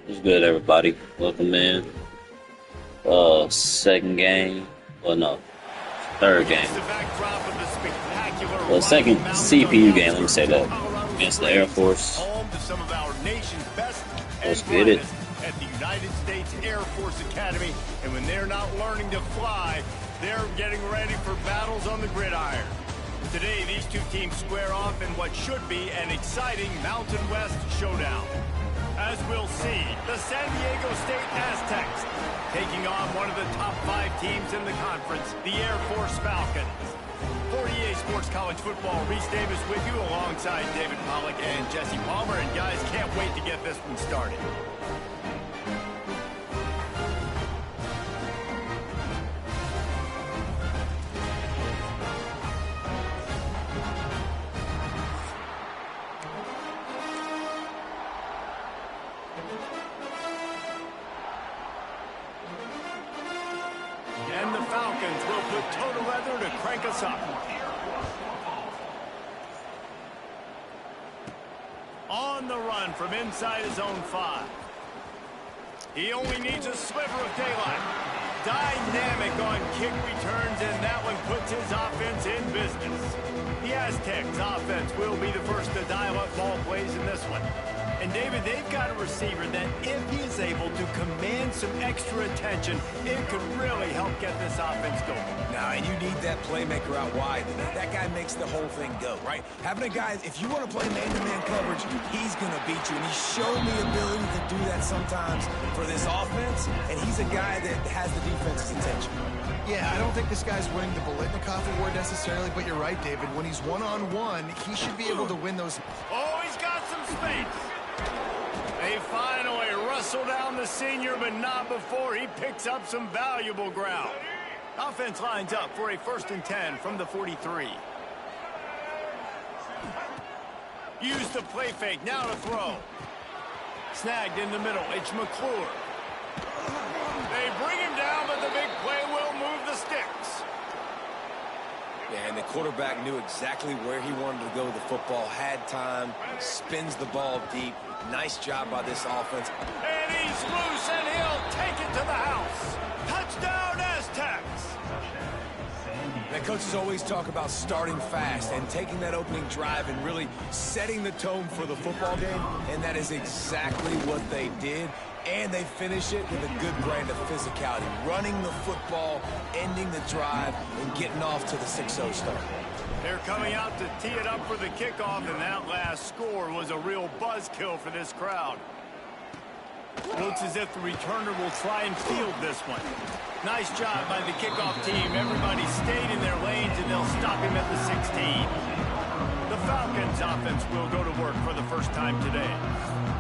What's good, everybody? Welcome in. Second game. Well, no, third game. Well, second CPU game. Let me say that against the Air Force. Let's get it. At the United States Air Force Academy, and when they're not learning to fly, they're getting ready for battles on the gridiron. Today, these two teams square off in what should be an exciting Mountain West showdown. As we'll see, the San Diego State Aztecs taking on one of the top 5 teams in the conference, the Air Force Falcons. For EA Sports College Football, Reese Davis with you alongside David Pollack and Jesse Palmer. And guys, can't wait to get this one started. And the Falcons will put total leather to crank us up. On the run from inside his own 5. He only needs a sliver of daylight. Dynamic on kick returns, and that one puts his offense in business. The Aztecs offense will be the first to dial up ball plays in this one. And David, they've got a receiver that if he is able to command some extra attention, it could really help get this offense going. Now, and you need that playmaker out wide. That guy makes the whole thing go, right? Having a guy, if you want to play man-to-man coverage, he's going to beat you. And he's shown the ability to do that sometimes for this offense. And he's a guy that has the defense's attention. Yeah, I don't think this guy's winning the Bolitnikoff award necessarily, but you're right, David. When he's one-on-one, he should be able to win those. Oh, he's got some space. They finally wrestle down the senior, but not before he picks up some valuable ground. Offense lines up for a 1st and 10 from the 43. Use the play fake, now to throw. Snagged in the middle, it's McClure. They bring him down, but the big play will move the sticks. Yeah, and the quarterback knew exactly where he wanted to go with the football, had time, spins the ball deep. Nice job by this offense. And he's loose, and he'll take it to the house. Touchdown, Aztecs! Now, coaches always talk about starting fast and taking that opening drive and really setting the tone for the football game, and that is exactly what they did. And they finish it with a good brand of physicality, running the football, ending the drive, and getting off to the 6-0 start. They're coming out to tee it up for the kickoff, and that last score was a real buzzkill for this crowd. Looks as if the returner will try and field this one. Nice job by the kickoff team. Everybody stayed in their lanes, and they'll stop him at the 16. The Falcons offense will go to work for the first time today.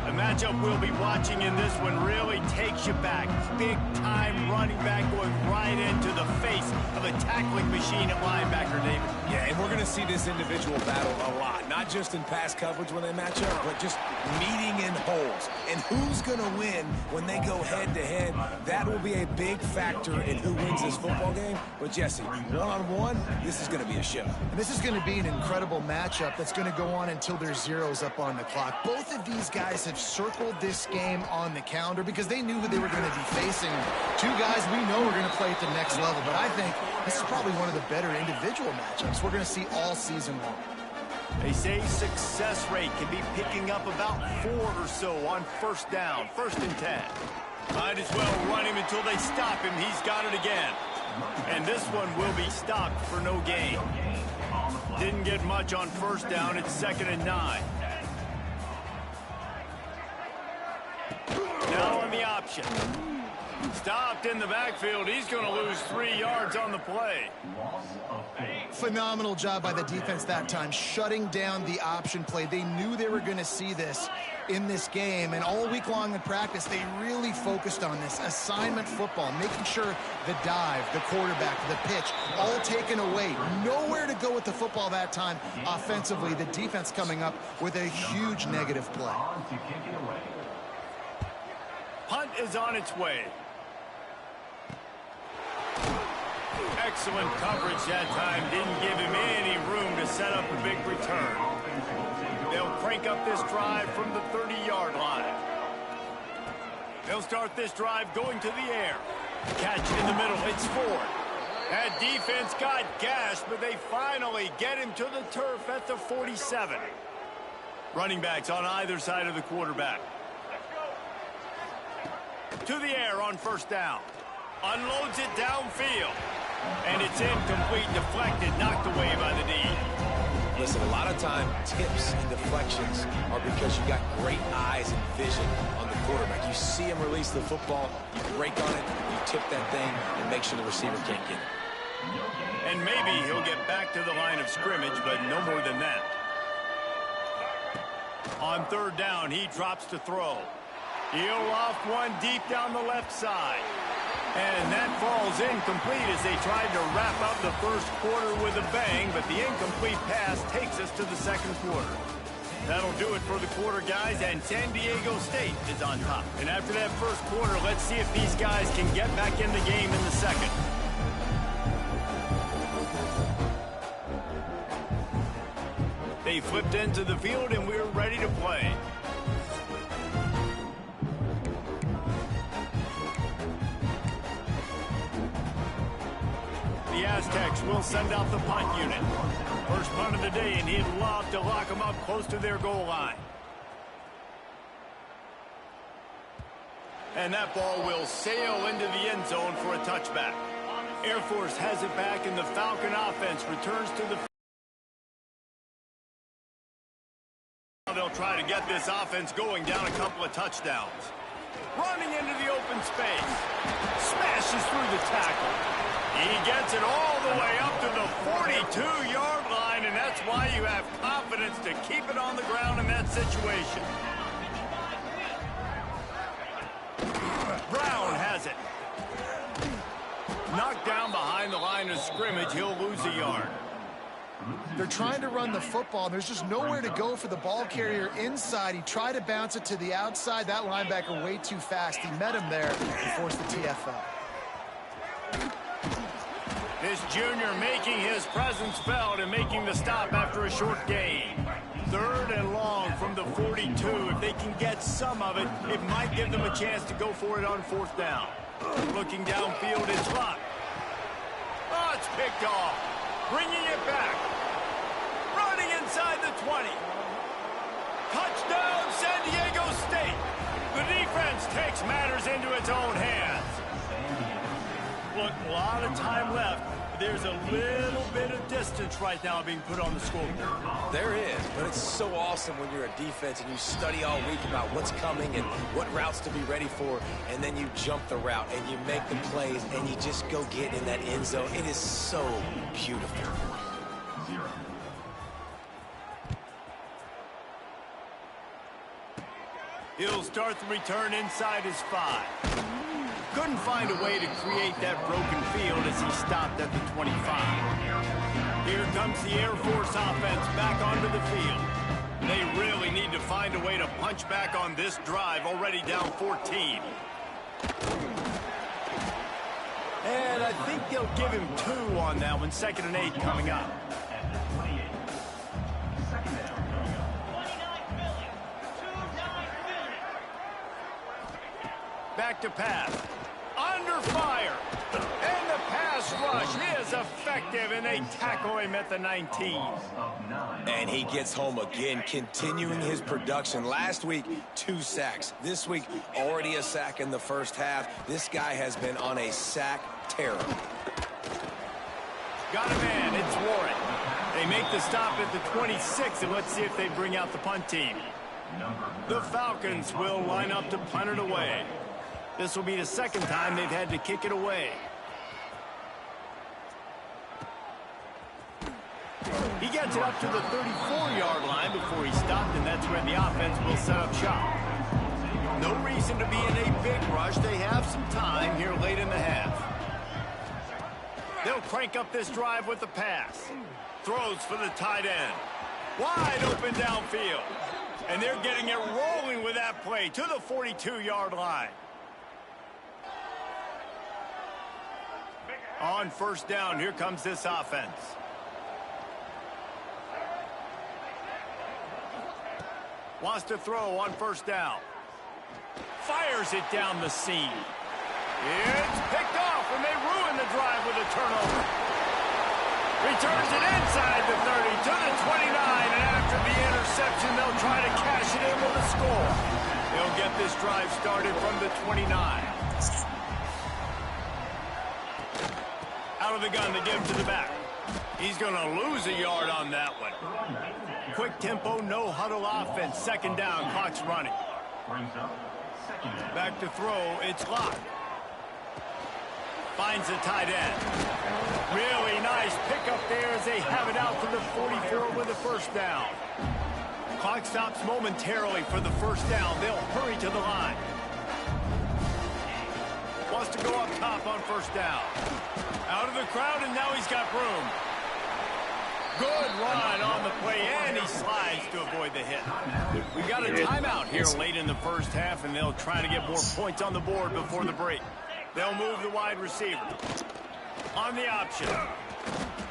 The matchup we'll be watching in this one really takes you back. Big-time running back going right into the face of a tackling machine at linebacker, David. Yeah, and we're going to see this individual battle a lot. Not just in pass coverage when they match up, but just meeting in holes. And who's going to win when they go head-to-head? That will be a big factor in who wins this football game. But, Jesse, one-on-one, this is going to be a show. And this is going to be an incredible matchup that's going to go on until there's zeros up on the clock. Both of these guys have circled this game on the calendar because they knew who they were going to be facing. Two guys we know are going to play at the next level, but I think this is probably one of the better individual matchups we're going to see all season long. They say success rate can be picking up about 4 or so on 1st down, 1st and 10. Might as well run him until they stop him. He's got it again. And this one will be stopped for no gain. Didn't get much on 1st down. It's 2nd and 9. Now on the option. Stopped in the backfield. He's going to lose 3 yards on the play. Phenomenal job by the defense that time, shutting down the option play. They knew they were going to see this in this game, and all week long in practice, they really focused on this assignment football, making sure the dive, the quarterback, the pitch, all taken away. Nowhere to go with the football that time offensively. The defense coming up with a huge negative play. Punt is on its way. Excellent coverage that time. Didn't give him any room to set up a big return. They'll crank up this drive from the 30-yard line. They'll start this drive going to the air. Catch in the middle. It's Ford. That defense got gashed, but they finally get him to the turf at the 47. Running backs on either side of the quarterback. To the air on first down. Unloads it downfield. And it's incomplete, deflected, knocked away by the D. Listen, a lot of time, tips and deflections are because you got great eyes and vision on the quarterback. You see him release the football, you break on it, you tip that thing, and make sure the receiver can't get it. And maybe he'll get back to the line of scrimmage, but no more than that. On third down, he drops to throw. He'll off one deep down the left side. And that falls incomplete as they tried to wrap up the first quarter with a bang, but the incomplete pass takes us to the second quarter. That'll do it for the quarter, guys, and San Diego State is on top. And after that first quarter, let's see if these guys can get back in the game in the second. They flipped into the field, and we're ready to play. The Aztecs will send out the punt unit. First punt of the day, and he'd love to lock them up close to their goal line. And that ball will sail into the end zone for a touchback. Air Force has it back, and the Falcon offense returns to the field. They'll try to get this offense going down a couple of touchdowns. Running into the open space. Smashes through the tackle. He gets it all the way up to the 42-yard line, and that's why you have confidence to keep it on the ground in that situation. Brown has it. Knocked down behind the line of scrimmage. He'll lose a yard. They're trying to run the football. There's just nowhere to go for the ball carrier inside. He tried to bounce it to the outside. That linebacker way too fast. He met him there and forced the TFL. This junior making his presence felt and making the stop after a short gain. Third and long from the 42. If they can get some of it, it might give them a chance to go for it on fourth down. Looking downfield, it's locked. Oh, it's picked off. Bringing it back. Running inside the 20. Touchdown, San Diego State. The defense takes matters into its own hands. Look, a lot of time left. There's a little bit of distance right now being put on the scoreboard. There is, but it's so awesome when you're a defense and you study all week about what's coming and what routes to be ready for, and then you jump the route and you make the plays and you just go get in that end zone. It is so beautiful. He'll start the return inside his 5. Couldn't find a way to create that broken field as he stopped at the 25. Here comes the Air Force offense back onto the field. They really need to find a way to punch back on this drive, already down 14. And I think they'll give him 2 on that one. 2nd and 8 coming up. Back to pass. Under fire. And the pass rush is effective, and they tackle him at the 19. And he gets home again, continuing his production. Last week, 2 sacks. This week, already a sack in the first half. This guy has been on a sack terror. Got a man. It's Warren. They make the stop at the 26, and let's see if they bring out the punt team. The Falcons will line up to punt it away. This will be the 2nd time they've had to kick it away. He gets it up to the 34-yard line before he stopped, and that's where the offense will set up shop. No reason to be in a big rush. They have some time here late in the half. They'll crank up this drive with the pass. Throws for the tight end. Wide open downfield. And they're getting it rolling with that play to the 42-yard line. On first down, here comes this offense. Wants to throw on first down. fires it down the seam. It's picked off, and they ruin the drive with a turnover. Returns it inside the 30 to the 29, and after the interception, they'll try to cash it in with a score. They'll get this drive started from the 29. Out of the gun to give to the back. He's going to lose a yard on that one. Quick tempo, no huddle offense. Second down, clock's running. Back to throw, it's locked. Finds the tight end. Really nice pickup there as they have it out to the 44 with a first down. Clock stops momentarily for the first down. They'll hurry to the line. Wants to go up top on first down. Out of the crowd, and now he's got room. Good run on the play, and he slides to avoid the hit. We got a timeout here late in the first half, and they'll try to get more points on the board before the break. They'll move the wide receiver on the option.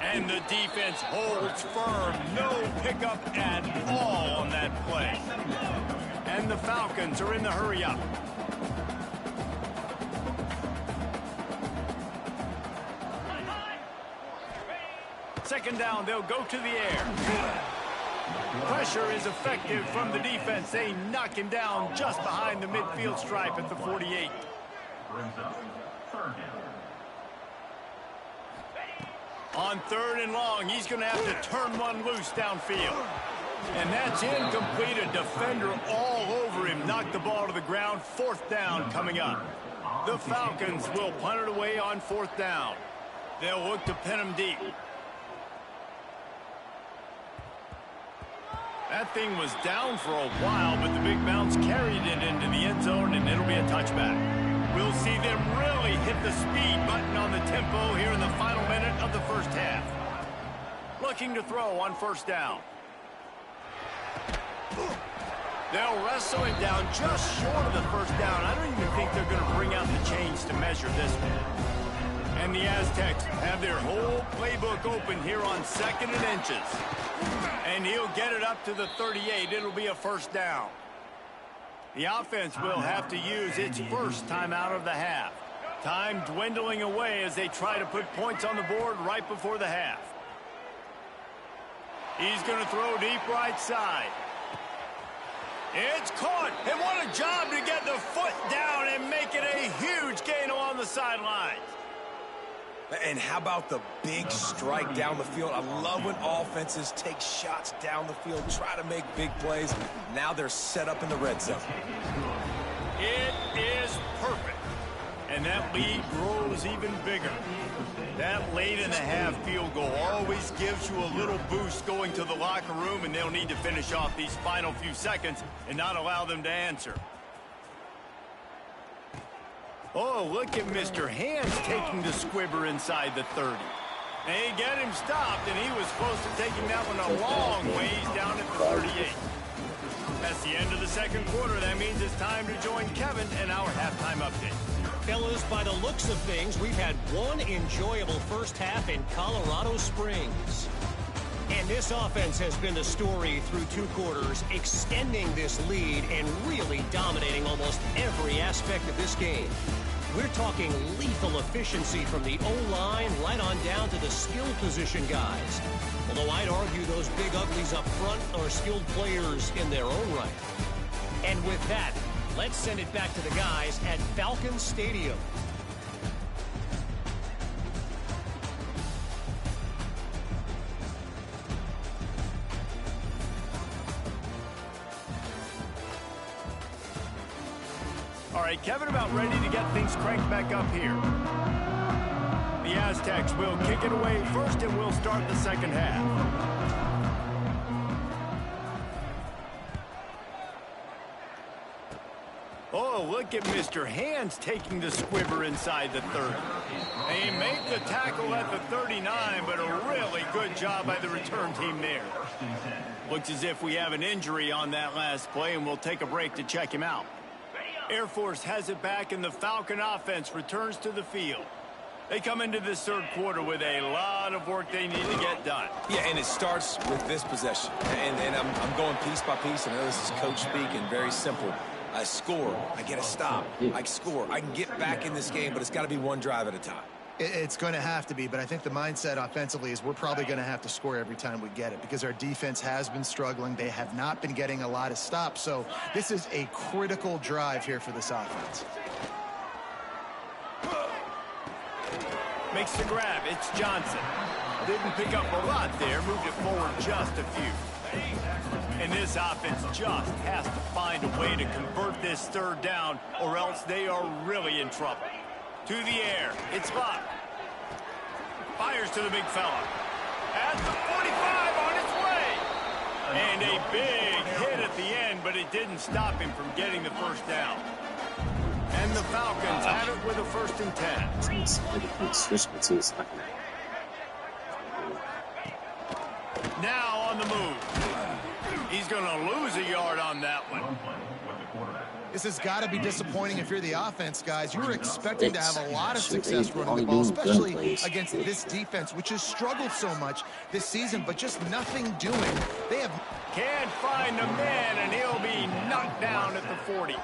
And the defense holds firm. No pickup at all on that play. And the Falcons are in the hurry up. Second down, they'll go to the air. Pressure is effective from the defense. They knock him down just behind the midfield stripe at the 48. On third and long, he's going to have to turn one loose downfield. And that's incomplete. A defender all over him. Knocked the ball to the ground. Fourth down coming up. The Falcons will punt it away on fourth down. They'll look to pin him deep. That thing was down for a while, but the big bounce carried it into the end zone, and it'll be a touchback. We'll see them really hit the speed button on the tempo here in the final minute of the first half. Looking to throw on first down. They'll wrestle it down just short of the first down. I don't even think they're going to bring out the chains to measure this one. And the Aztecs have their whole playbook open here on second and inches. And he'll get it up to the 38. It'll be a first down. The offense will have to use its first timeout of the half. Time dwindling away as they try to put points on the board right before the half. He's going to throw deep right side. It's caught. And what a job to get the foot down and make it a huge gain along the sidelines. And how about the big strike down the field? I love when offenses take shots down the field, try to make big plays. Now they're set up in the red zone. It is perfect. And that lead grows even bigger. That late in the half field goal always gives you a little boost going to the locker room, and they'll need to finish off these final few seconds and not allow them to answer. Oh, look at Mr. Hands taking the squibber inside the 30. They get him stopped, and he was supposed to take him that one a long ways down at the 38. That's the end of the second quarter. That means it's time to join Kevin in our halftime update. Fellas, by the looks of things, we've had one enjoyable first half in Colorado Springs. And this offense has been the story through two quarters, extending this lead and really dominating almost every aspect of this game. We're talking lethal efficiency from the O-line right on down to the skill position guys. Although I'd argue those big uglies up front are skilled players in their own right. And with that, let's send it back to the guys at Falcons Stadium. All right, Kevin, about ready to get things cranked back up here. The Aztecs will kick it away first, and we'll start the second half. Oh, look at Mr. Hands taking the squibber inside the 30. They make the tackle at the 39, but a really good job by the return team there. Looks as if we have an injury on that last play, and we'll take a break to check him out. Air Force has it back, and the Falcon offense returns to the field. They come into this third quarter with a lot of work they need to get done. Yeah, and it starts with this possession. And I'm going piece by piece. I know this is coach speak and very simple. I score, I get a stop, I score, I can get back in this game, but it's got to be one drive at a time. It's going to have to be, but I think the mindset offensively is we're probably going to have to score every time we get it because our defense has been struggling. They have not been getting a lot of stops, so this is a critical drive here for this offense. Makes the grab. It's Johnson. Didn't pick up a lot there. Moved it forward just a few. And this offense just has to find a way to convert this third down or else they are really in trouble. To the air. It's Buck. Fires to the big fella. At the 45 on its way. And a big hit at the end, but it didn't stop him from getting the first down. And the Falcons have it with a 1st and 10. Now on the move. He's going to lose a yard on that one. This has got to be disappointing if you're the offense, guys. You were expecting to have a lot of success running the ball, especially against this defense, which has struggled so much this season, but just nothing doing. They have... Can't find the man, and he'll be knocked down at the 40.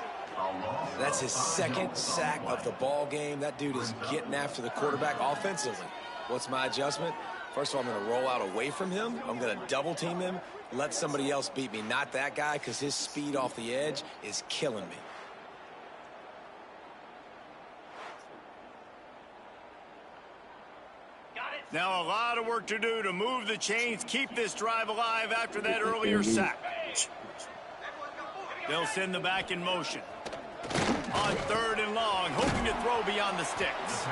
That's his 2nd sack of the ball game. That dude is getting after the quarterback offensively. What's my adjustment? First of all, I'm going to roll out away from him. I'm going to double team him. Let somebody else beat me, not that guy, because his speed off the edge is killing me. Now a lot of work to do to move the chains, keep this drive alive after that earlier sack. They'll send the back in motion. On 3rd and long, hoping to throw beyond the sticks.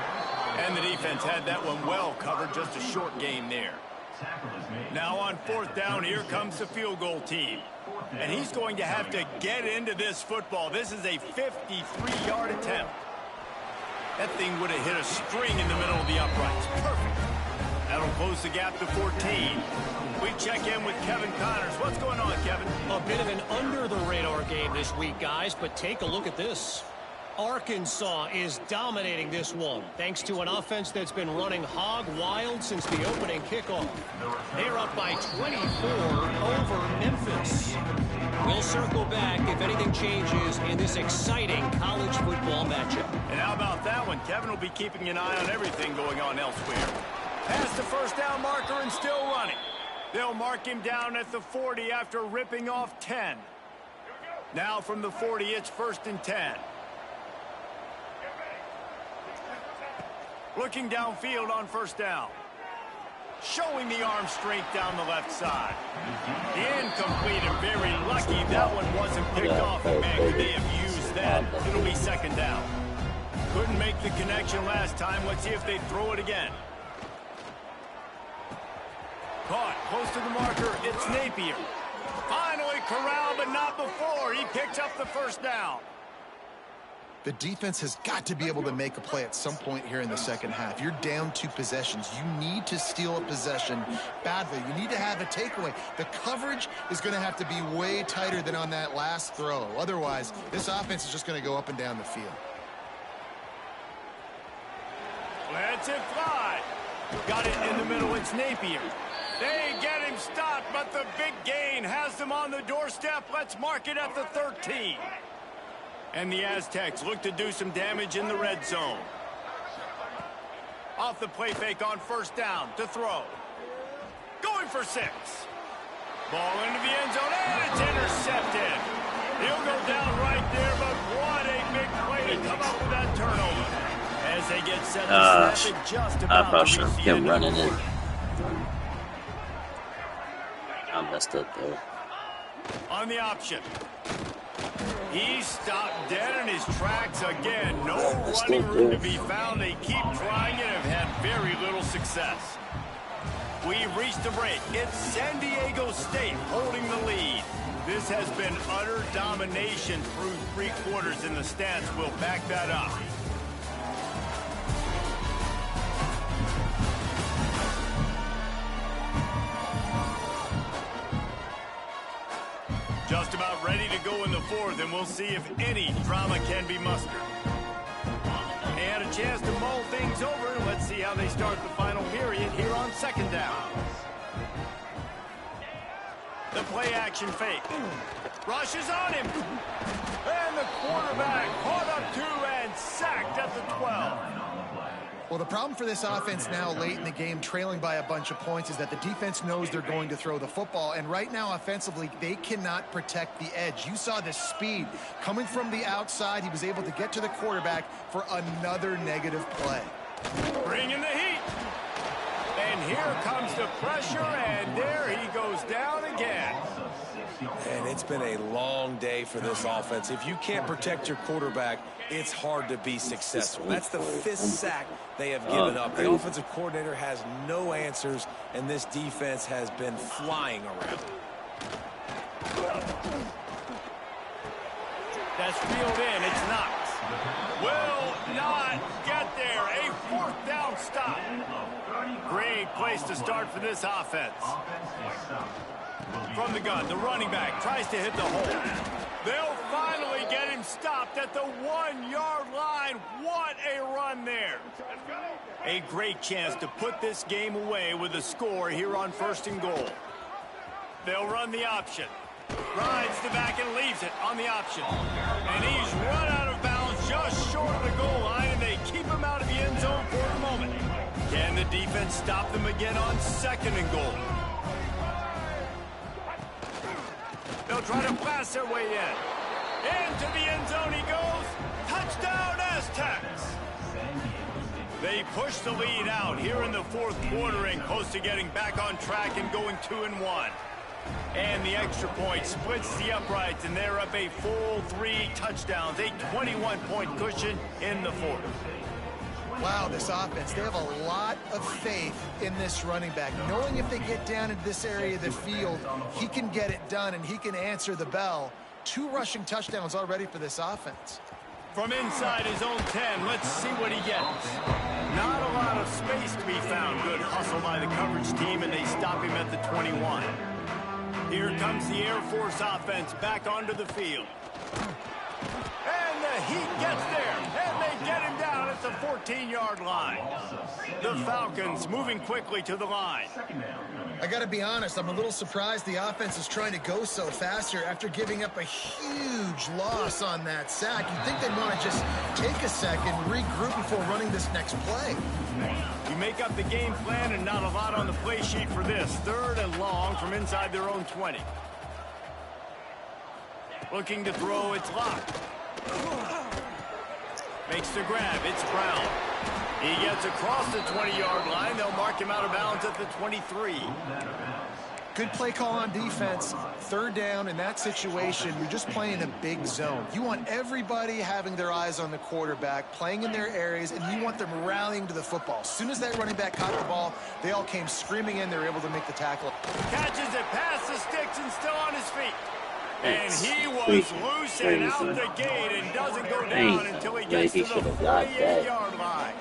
And the defense had that one well covered, just a short gain there. Now on 4th down, here comes the field goal team. And he's going to have to get into this football. This is a 53-yard attempt. That thing would have hit a string in the middle of the uprights. Perfect. That'll close the gap to 14. We check in with Kevin Connors. What's going on, Kevin? A bit of an under-the-radar game this week, guys, but take a look at this. Arkansas is dominating this one, thanks to an offense that's been running hog wild since the opening kickoff. They're up by 24 over Memphis. We'll circle back if anything changes in this exciting college football matchup. And how about that one? Kevin will be keeping an eye on everything going on elsewhere. Past the 1st down marker and still running. They'll mark him down at the 40 after ripping off 10. Now from the 40, it's 1st and 10. Looking downfield on 1st down. Showing the arm strength down the left side. Incomplete and very lucky that one wasn't picked off. Man, could they have used that? It'll be 2nd down. Couldn't make the connection last time. Let's see if they throw it again. Caught close to the marker. It's Napier. Finally corralled, but not before. He picks up the 1st down. The defense has got to be able to make a play at some point here in the 2nd half. You're down 2 possessions. You need to steal a possession badly. You need to have a takeaway. The coverage is going to have to be way tighter than on that last throw. Otherwise, this offense is just going to go up and down the field. Let's it fly. Got it in the middle. It's Napier. They get him stopped, but the big gain has them on the doorstep. Let's mark it at the 13. And the Aztecs look to do some damage in the red zone. Off the play fake on 1st down to throw. Going for 6. Ball into the end zone, and it's intercepted. He'll go down right there, but what a big play to come up with that turnover. As they get set to snap it just about to reach the end of the quarter. I messed up there. On the option. He stopped dead in his tracks again. No running room to be found. They keep trying it and have had very little success. We've reached the break. It's San Diego State holding the lead. This has been utter domination through 3 quarters, and the stats will back that up. Just about ready to go in the 4th, and we'll see if any drama can be mustered. And a chance to mull things over. Let's see how they start the final period here on 2nd down. The play action fake. Rushes on him. And the quarterback caught up to and sacked at the 12. Well, the problem for this offense now late in the game, trailing by a bunch of points, is that the defense knows they're going to throw the football. And right now, offensively, they cannot protect the edge. You saw the speed coming from the outside. He was able to get to the quarterback for another negative play. Bringing the heat. And here comes the pressure, and there he goes down again. And it's been a long day for this offense. If you can't protect your quarterback, it's hard to be successful. That's the 5th sack they have given up. The offensive coordinator has no answers, and this defense has been flying around. That's reeled in. It's knocked. Will not get there. A 4th down stop. Great place to start for this offense. From the gun, the running back tries to hit the hole. They'll finally get him stopped at the 1-yard line. What a run there. A great chance to put this game away with a score here on 1st and goal. They'll run the option. Rides the back and leaves it on the option. And he's run out of bounds just short of the goal line, and they keep him out of the end zone for the moment. Can the defense stop them again on 2nd and goal? They'll try to blast their way in. Into the end zone he goes. Touchdown, Aztecs. They push the lead out here in the 4th quarter and close to getting back on track and going 2-1. And the extra point splits the uprights, and they're up a full 3 touchdowns, a 21-point cushion in the 4th. Wow, this offense, they have a lot of faith in this running back, knowing if they get down into this area of the field, he can get it done and he can answer the bell. 2 rushing touchdowns already for this offense. From inside his own 10, let's see what he gets. Not a lot of space to be found. Good hustle by the coverage team, and they stop him at the 21. Here comes the Air Force offense back onto the field. And the heat gets there, and they get him down at the 14-yard line. The Falcons moving quickly to the line. I got to be honest, I'm a little surprised the offense is trying to go so fast here after giving up a huge loss on that sack. You'd think they'd want to just take a second, regroup before running this next play. You make up the game plan and not a lot on the play sheet for this. 3rd and long from inside their own 20. Looking to throw, it's locked. Makes the grab, it's Brown. He gets across the 20-yard line. They'll mark him out of bounds at the 23. Good play call on defense. 3rd down in that situation, you're just playing a big zone. You want everybody having their eyes on the quarterback, playing in their areas, and you want them rallying to the football. As soon as that running back caught the ball, they all came screaming in. They were able to make the tackle. Catches it past the sticks and still on his feet. And he was loose and out the gate and doesn't go down until he gets to the 48-yard line.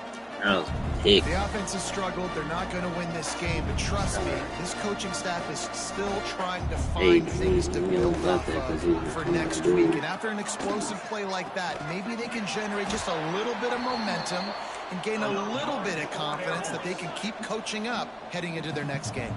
The offense has struggled. They're not going to win this game, but trust me, this coaching staff is still trying to find things to build up for next week. And after an explosive play like that, maybe they can generate just a little bit of momentum and gain a little bit of confidence that they can keep coaching up heading into their next game.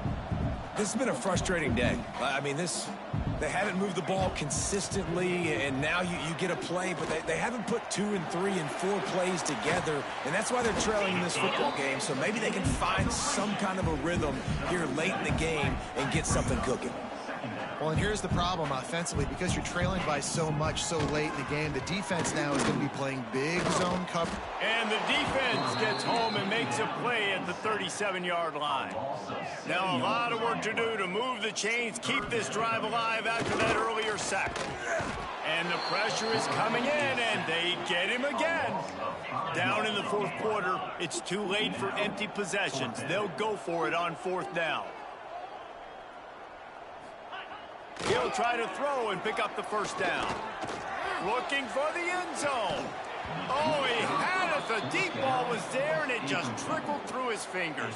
This has been a frustrating day. I mean, they haven't moved the ball consistently, and now you get a play, but they haven't put 2 and 3 and 4 plays together, and that's why they're trailing in this football game. So maybe they can find some kind of a rhythm here late in the game and get something cooking. Well, and here's the problem offensively. Because you're trailing by so much so late in the game, the defense now is going to be playing big zone cover. And the defense gets home and makes a play at the 37-yard line. Now a lot of work to do to move the chains, keep this drive alive after that earlier sack. And the pressure is coming in, and they get him again. Down in the 4th quarter, it's too late for empty possessions. They'll go for it on 4th down. He'll try to throw and pick up the 1st down. Looking for the end zone. Oh, he had it. The deep ball was there, and it just trickled through his fingers.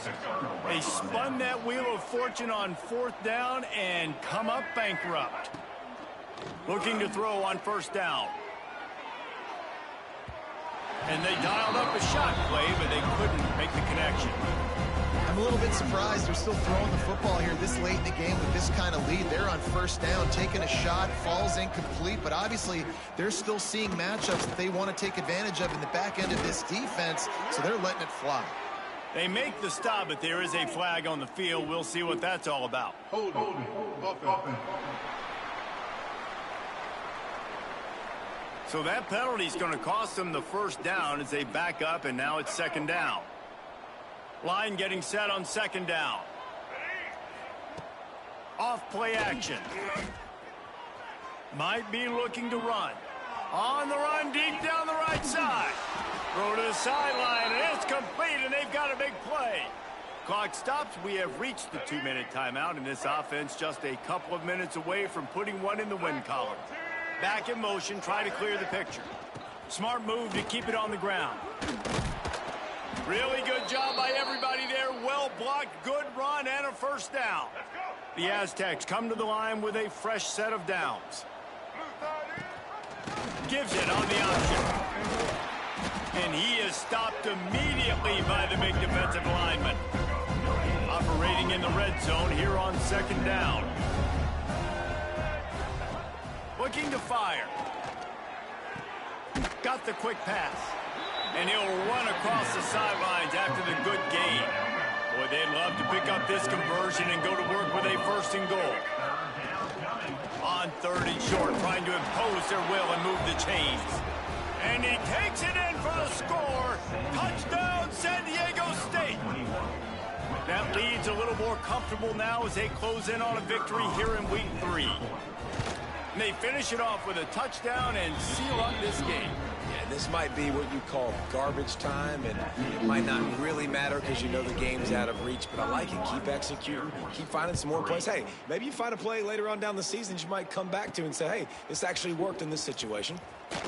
They spun that wheel of fortune on 4th down and come up bankrupt. Looking to throw on 1st down. And they dialed up a shot play, but they couldn't make the connection. I'm a little bit surprised they're still throwing the football here this late in the game with this kind of lead. They're on first down, taking a shot, falls incomplete, but obviously they're still seeing matchups that they want to take advantage of in the back end of this defense, so they're letting it fly. They make the stop, but there is a flag on the field. We'll see what that's all about. Hold it. So that penalty is going to cost them the first down as they back up, and now it's second down. Line getting set on second down. Off play action. Might be looking to run. On the run, deep down the right side. Throw to the sideline, and it's complete, and they've got a big play. Clock stops. We have reached the 2-minute timeout, and this offense just a couple of minutes away from putting one in the win column. Back in motion, try to clear the picture. Smart move to keep it on the ground. Really good job by everybody there. Well blocked, good run, and a first down. The Aztecs come to the line with a fresh set of downs. Gives it on the option. And he is stopped immediately by the big defensive lineman. Operating in the red zone here on second down. Looking to fire. Got the quick pass. And he'll run across the sidelines after the good gain. Boy, they'd love to pick up this conversion and go to work with a first and goal. On third and short, trying to impose their will and move the chains. And he takes it in for the score. Touchdown, San Diego State. That lead's a little more comfortable now as they close in on a victory here in week 3. And they finish it off with a touchdown and seal up this game. Yeah, this might be what you call garbage time, and it might not really matter because you know the game's out of reach, but I like it. Keep executing. Keep finding some more plays. Hey, maybe you find a play later on down the season you might come back to and say, hey, this actually worked in this situation.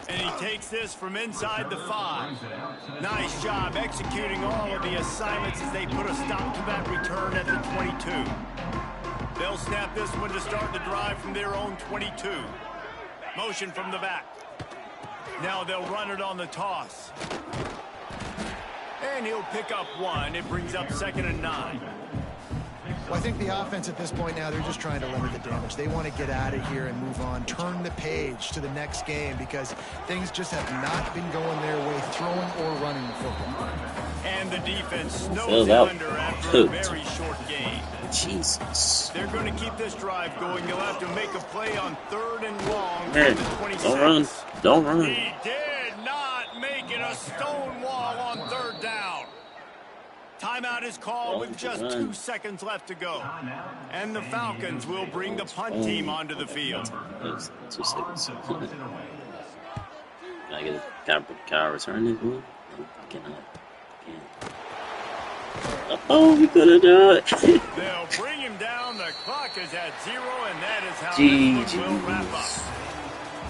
And he takes this from inside the 5. Nice job executing all of the assignments as they put a stop to that return at the 22. They'll snap this one to start the drive from their own 22. Motion from the back. Now they'll run it on the toss. And he'll pick up 1. It brings up 2nd and 9. Well, I think the offense at this point now, they're just trying to limit the damage. They want to get out of here and move on, turn the page to the next game because things just have not been going their way, throwing or running the football. And the defense snows it under after a very short game. Jesus. They're going to keep this drive going. They'll have to make a play on 3rd and long. Man, the 26. don't run. Don't run. He did not make it a stone wall on 3rd down. Timeout is called with just 2 seconds left to go. And the Falcons will bring the punt team onto the field. 2 seconds. Can I return it? Oh, we could have done it. They'll bring him down. The clock is at 0, and that is how this one will wrap up.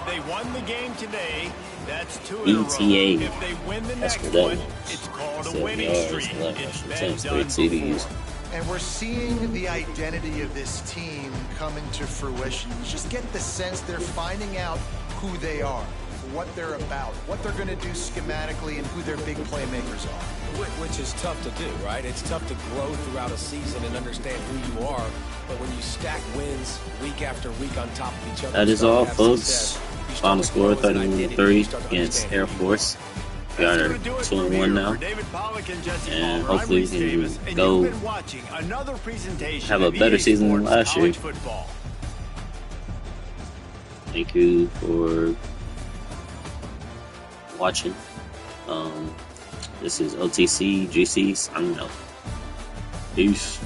They won the game today. That's 2 in a row. If they win the next one, it's called a winning streak. It's been done before. And we're seeing the identity of this team coming to fruition. You just get the sense they're finding out who they are, what they're about, what they're going to do schematically, and who their big playmakers are. Which is tough to do, right? It's tough to grow throughout a season and understand who you are, but when you stack wins week after week on top of each other... That is all, folks. Final score 31-3 against Air Force. We are 2-1 now, and hopefully we can go have a better season than last year. Thank you for watching. This is OTC-GC signing out. Peace.